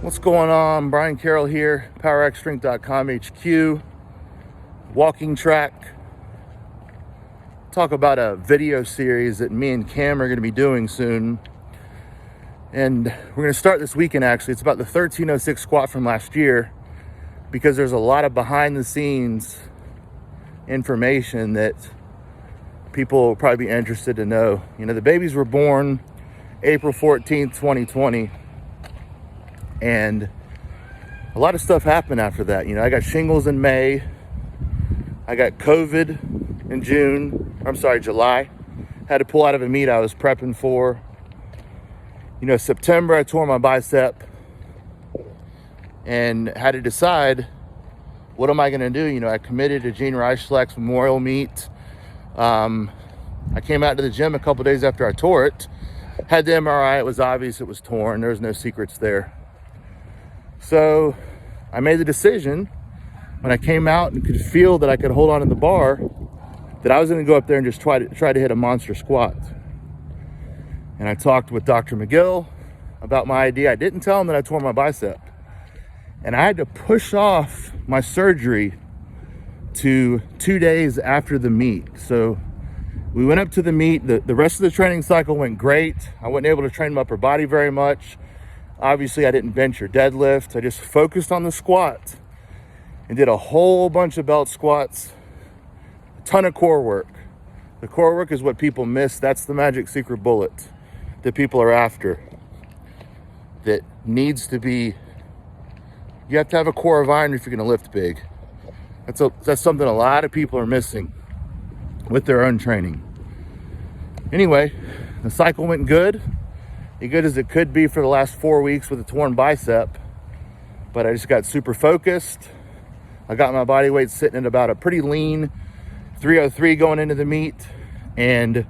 What's going on? Brian Carroll here, powerxstrength.com HQ, walking track. Talk about a video series that me and Cam are going to be doing soon. And we're going to start this weekend, actually. It's about the 1306 squat from last year, because there's a lot of behind the scenes information that people will probably be interested to know. You know, the babies were born April 14th, 2020. And a lot of stuff happened after that. You know, I got shingles in May. I got COVID in July. Had to pull out of a meet I was prepping for. You know, September, I tore my bicep and had to decide, what am I going to do? You know, I committed to Gene Reichlek's Memorial Meet. I came out to the gym a couple days after I tore it. Had the MRI. It was obvious it was torn. There was no secrets there. So I made the decision when I came out and could feel that I could hold on to the bar, that I was going to go up there and just try to hit a monster squat. And I talked with Dr. McGill about my idea. I didn't tell him that I tore my bicep. And I had to push off my surgery to 2 days after the meet. So we went up to the meet. The rest of the training cycle went great. I wasn't able to train my upper body very much. Obviously, I didn't bench or deadlift. I just focused on the squat and did a whole bunch of belt squats, a ton of core work. The core work is what people miss. That's the magic secret bullet that people are after. That needs to be, you have to have a core of iron if you're going to lift big. That's something a lot of people are missing with their own training. Anyway, the cycle went good. As good as it could be for the last 4 weeks with a torn bicep, but I just got super focused. I got my body weight sitting at about a pretty lean 303 going into the meet, and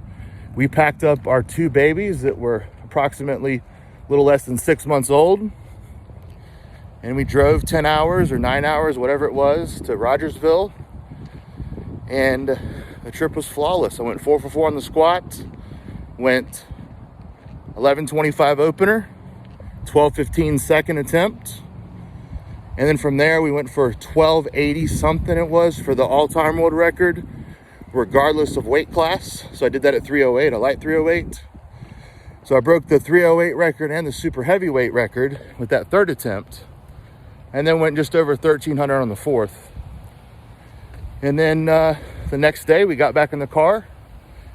we packed up our two babies that were approximately a little less than 6 months old, and we drove 10 hours or 9 hours, whatever it was, to Rogersville, and the trip was flawless. I went 4 for 4 on the squat, went 11:25 opener, 12:15 second attempt, and then from there we went for 12:80 something it was for the all-time world record, regardless of weight class. So I did that at 308, a light 308. So I broke the 308 record and the super heavyweight record with that third attempt, and then went just over 1300 on the fourth. And then the next day we got back in the car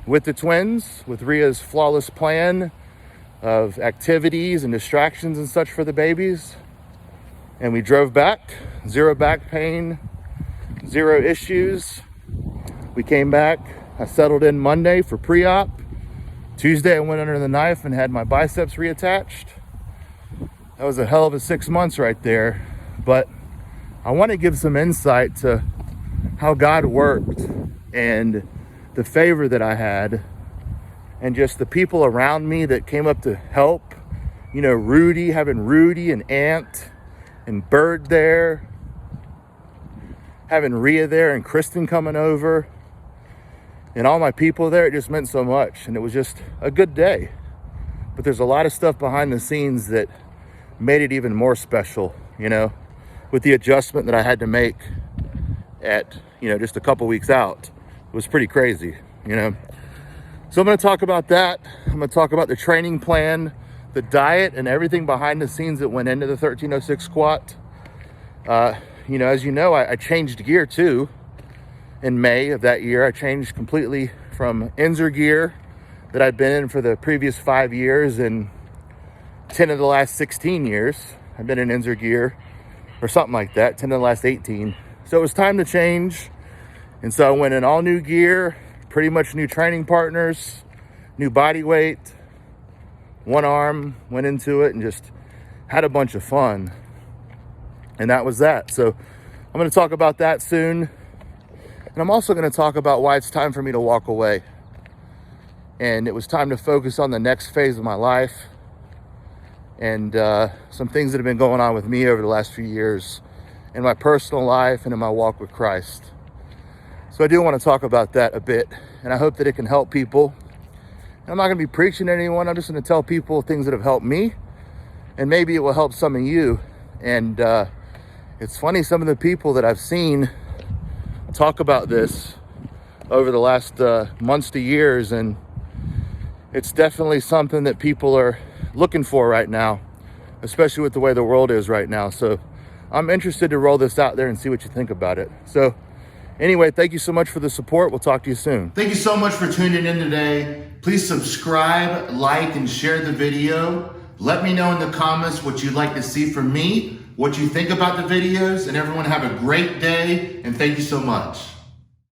with the twins, with Ria's flawless plan of activities and distractions and such for the babies. And we drove back, zero back pain, zero issues. We came back. I settled in Monday for pre-op. Tuesday I went under the knife and had my biceps reattached. That was a hell of a 6 months right there. But I want to give some insight to how God worked and the favor that I had, and just the people around me that came up to help. You know, having Rudy and Ant and Bird there, having Rhea there and Kristen coming over, and all my people there. It just meant so much, and it was just a good day. But there's a lot of stuff behind the scenes that made it even more special, you know, with the adjustment that I had to make at, you know, just a couple weeks out. It was pretty crazy, you know. So I'm going to talk about that. I'm going to talk about the training plan, the diet, and everything behind the scenes that went into the 1306 squat. You know, as you know, I changed gear too in May of that year. I changed completely from Inzer gear that I'd been in for the previous 5 years, and 10 of the last 16 years I've been in Inzer gear, or something like that, 10 of the last 18. So it was time to change. And so I went in all new gear, pretty much new training partners, new body weight, one arm, went into it and just had a bunch of fun. And that was that. So I'm going to talk about that soon. And I'm also going to talk about why it's time for me to walk away. And it was time to focus on the next phase of my life, and some things that have been going on with me over the last few years in my personal life and in my walk with Christ. So I do want to talk about that a bit, and I hope that it can help people. And I'm not going to be preaching to anyone. I'm just going to tell people things that have helped me, and maybe it will help some of you And it's funny, some of the people that I've seen talk about this over the last months to years, and it's definitely something that people are looking for right now, especially with the way the world is right now. So I'm interested to roll this out there and see what you think about it. So anyway, thank you so much for the support. We'll talk to you soon. Thank you so much for tuning in today. Please subscribe, like, and share the video. Let me know in the comments what you'd like to see from me, what you think about the videos, and everyone have a great day, and thank you so much.